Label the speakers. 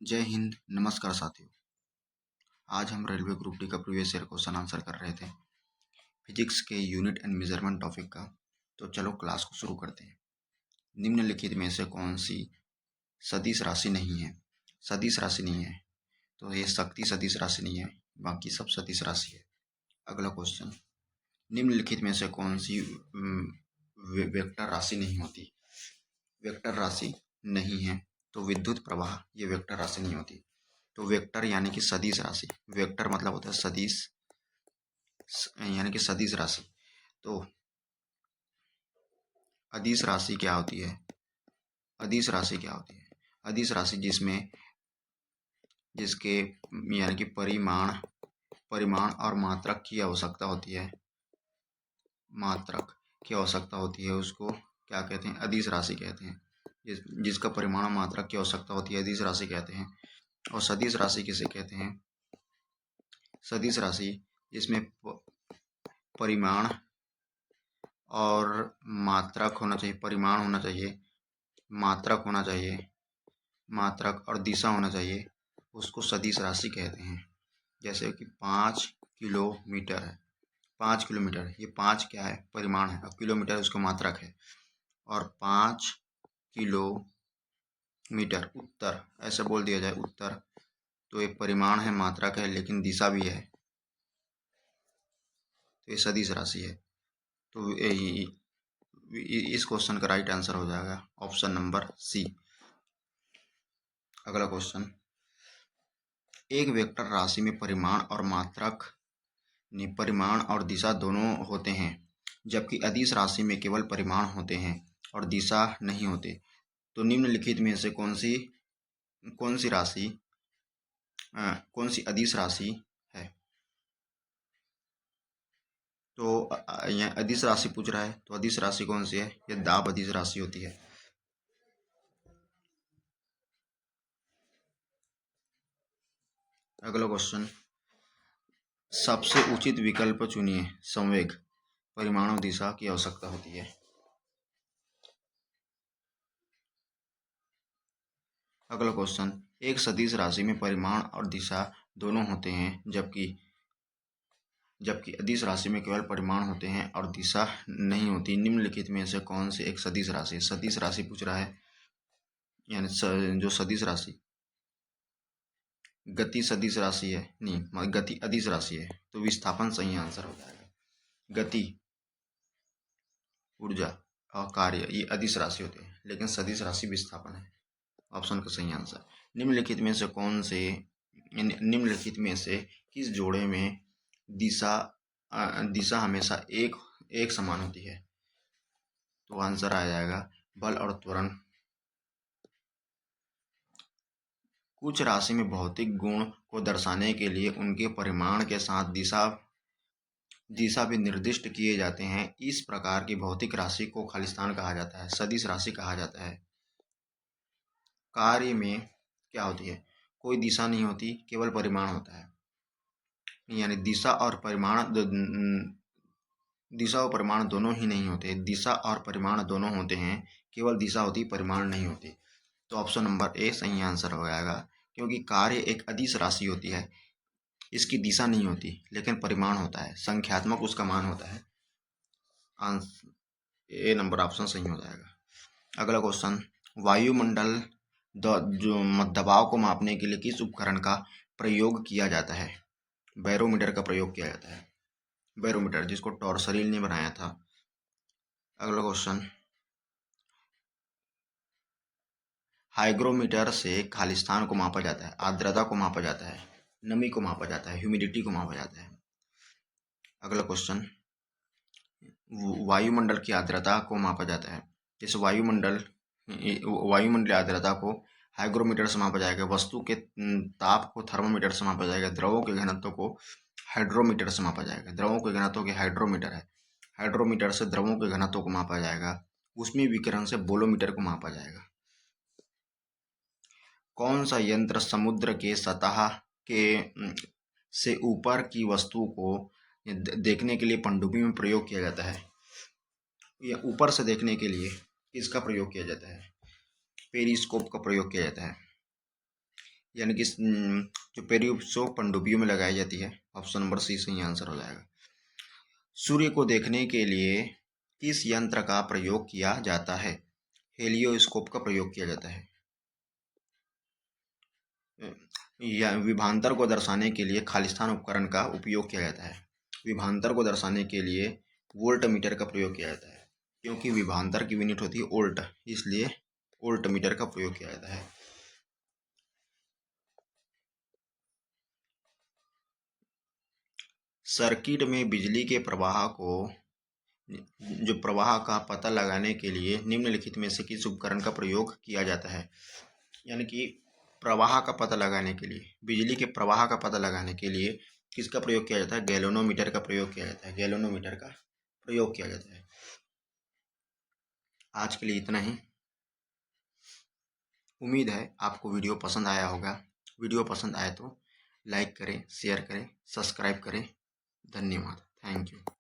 Speaker 1: जय हिंद, नमस्कार साथियों। आज हम रेलवे ग्रुप डी का प्रीवियस ईयर क्वेश्चन आंसर कर रहे थे फिजिक्स के यूनिट एंड मेजरमेंट टॉपिक का। तो चलो क्लास को शुरू करते हैं। निम्नलिखित में से कौन सी सदिश राशि नहीं है? सदिश राशि नहीं है तो ये शक्ति सदिश राशि नहीं है, बाकी सब सदिश राशि है। अगला क्वेश्चन, निम्नलिखित में से कौन सी वेक्टर राशि नहीं होती? वेक्टर राशि नहीं है तो विद्युत प्रवाह ये वेक्टर राशि नहीं होती। तो वेक्टर यानी कि सदिश राशि, वेक्टर मतलब होता है सदिश यानी कि सदिश राशि। तो अदिश राशि क्या होती है? अदिश राशि क्या होती है? अदिश राशि जिसके यानी कि परिमाण और मात्रक की आवश्यकता होती है, मात्रक की आवश्यकता होती है, उसको क्या कहते हैं? अदिश राशि कहते हैं। जिसका परिमाण मात्रक की आवश्यकता होती है अदिश राशि कहते हैं। और सदिश राशि किसे कहते हैं? सदिश राशि जिसमें परिमाण और मात्रक होना चाहिए, परिमाण होना चाहिए, मात्रक होना चाहिए, मात्रक और दिशा होना चाहिए, उसको सदिश राशि कहते हैं। जैसे कि 5 किलोमीटर है, 5 किलोमीटर, ये 5 क्या है? परिमाण है, और किलोमीटर उसका मात्रक है। और 5 किलोमीटर उत्तर ऐसे बोल दिया जाए, उत्तर, तो ये परिमाण है, मात्रक है, लेकिन दिशा भी है, तो ये सदिश राशि है। तो इस क्वेश्चन का राइट आंसर हो जाएगा ऑप्शन नंबर सी। अगला क्वेश्चन, एक वेक्टर राशि में परिमाण और दिशा दोनों होते हैं, जबकि अदिश राशि में केवल परिमाण होते हैं और दिशा नहीं होते। तो निम्नलिखित में से कौन सी अदिश राशि है? तो यहाँ अदिश राशि पूछ रहा है, तो अदिश राशि कौन सी है? ये दाब अदिश राशि होती है। अगला क्वेश्चन, सबसे उचित विकल्प चुनिए। संवेग, परिमाण और दिशा की आवश्यकता होती है। अगला क्वेश्चन, एक सदिश राशि में परिमाण और दिशा दोनों होते हैं, जबकि अदिश राशि में केवल परिमाण होते हैं और दिशा नहीं होती। निम्नलिखित में से कौन सी एक सदिश राशि? सदिश राशि पूछ रहा है, यानी जो सदिश राशि गति सदिश राशि है, नहीं, गति अदिश राशि है, तो विस्थापन सही आंसर हो जाएगा। गति, ऊर्जा और कार्य ये अदिश राशि होते हैं, लेकिन सदिश राशि विस्थापन है। ऑप्शन का सही आंसर। निम्नलिखित में से किस जोड़े में दिशा हमेशा एक समान होती है? तो आंसर आ जाएगा बल और त्वरण। कुछ राशि में भौतिक गुण को दर्शाने के लिए उनके परिमाण के साथ दिशा भी निर्दिष्ट किए जाते हैं। इस प्रकार की भौतिक राशि को खालिस्तान कहा जाता है, सदिश राशि कहा जाता है। कार्य में क्या होती है? कोई दिशा नहीं होती, केवल परिमाण होता है, यानी दिशा और परिमाण दोनों ही नहीं होते। दिशा और परिमाण दोनों होते हैं, केवल दिशा होती, परिमाण नहीं होती। तो ऑप्शन नंबर ए सही आंसर हो जाएगा, क्योंकि कार्य एक अदिश राशि होती है, इसकी दिशा नहीं होती, लेकिन परिमाण होता है, संख्यात्मक उसका मान होता है। ए नंबर ऑप्शन सही हो जाएगा। अगला क्वेश्चन, वायुमंडल जो दबाव को मापने के लिए किस उपकरण का प्रयोग किया जाता है? बैरोमीटर का प्रयोग किया जाता है, बैरोमीटर, जिसको टॉर्सरील ने बनाया था। अगला क्वेश्चन, हाइग्रोमीटर से खालिस्तान को मापा जाता है, आर्द्रता को मापा जाता है, नमी को मापा जाता है, ह्यूमिडिटी को मापा जाता है। अगला क्वेश्चन, वायुमंडल की आर्द्रता को मापा जाता है। इस वायुमंडलीय आर्द्रता को हाइग्रोमीटर से मापा जाएगा, वस्तु के ताप को थर्मोमीटर से मापा जाएगा, द्रवों के घनत्व को हाइड्रोमीटर से मापा जाएगा। द्रवों के घनत्व के हाइड्रोमीटर है, हाइड्रोमीटर से द्रवों के घनत्व को मापा जाएगा। ऊष्मीय विकिरण से बोलोमीटर को मापा जाएगा। कौन सा यंत्र समुद्र के सतह के से ऊपर की वस्तु को देखने के लिए पनडुब्बी में प्रयोग किया जाता है? या ऊपर से देखने के लिए किसका प्रयोग किया जाता है? पेरिस्कोप का प्रयोग किया जाता है। यानी कि जो पेरिस्कोप पनडुब्बियों में लगाई जाती है। ऑप्शन नंबर सी सही आंसर हो जाएगा। सूर्य को देखने के लिए किस यंत्र का प्रयोग किया जाता है? हेलियोस्कोप का प्रयोग किया जाता है। या विभांतर को दर्शाने के लिए खालिस्तान उपकरण का उपयोग किया जाता है। विभांतर को दर्शाने के लिए वोल्ट मीटर का प्रयोग किया जाता है, क्योंकि विभांतर की यूनिट होती है वोल्ट, इसलिए वोल्ट मीटर का प्रयोग किया जाता है। सर्किट में बिजली के प्रवाह का पता लगाने के लिए निम्नलिखित में से किस उपकरण का प्रयोग किया जाता है? यानी कि प्रवाह का पता लगाने के लिए, बिजली के प्रवाह का पता लगाने के लिए किसका प्रयोग किया जाता है? गैल्वेनोमीटर का प्रयोग किया जाता है। गैल्वेनोमीटर का प्रयोग किया जाता है। आज के लिए इतना ही। उम्मीद है आपको वीडियो पसंद आया होगा। वीडियो पसंद आए तो लाइक करें, शेयर करें, सब्सक्राइब करें। धन्यवाद। Thank you.